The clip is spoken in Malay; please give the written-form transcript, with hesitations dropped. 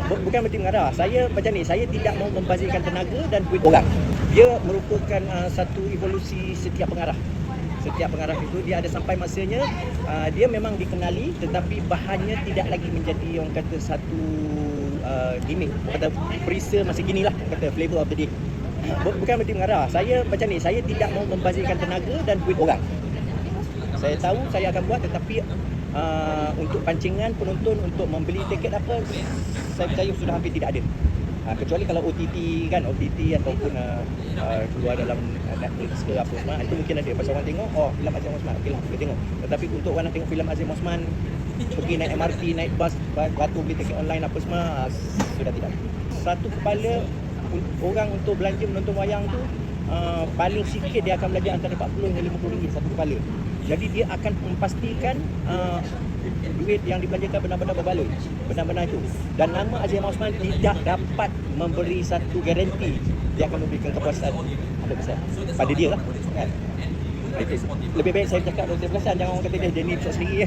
Bukan berhenti mengarah. Saya macam ni, saya tidak mau membazirkan tenaga dan duit orang. Dia merupakan satu evolusi setiap pengarah. Setiap pengarah itu dia ada sampai masanya dia memang dikenali, tetapi bahannya tidak lagi menjadi orang kata satu gimmick. Kata perisa masih ginilah kata flavor of the day. Bukan berhenti mengarah. Saya macam ni, saya tidak mau membazirkan tenaga dan duit orang. Saya tahu saya akan buat, tetapi untuk pancingan penonton untuk membeli tiket apa, saya percaya sudah hampir tidak ada. Kecuali kalau OTT kan, OTT ataupun keluar dalam Netflix ke apa semua, itu mungkin ada. Pasal orang tengok, oh filem Azim Osman, okeylah kita tengok. Tetapi untuk orang nak tengok filem Azim Osman, pergi naik MRT, naik bas, batu beli tiket online apa semua, sudah tidak. Satu kepala orang untuk belanja menonton wayang tu paling sikit dia akan belanja antara 40 hingga 50 ringgit satu kepala. Jadi dia akan memastikan duit yang dibelanjakan benar-benar berbaloi, benar-benar itu. Dan nama Azim Osman tidak dapat memberi satu garanti dia akan memberikan kepuasan 100% pada dia lah kan? Itu. Lebih baik saya cakap 100%, jangan orang kata dia jadi episod sendiri.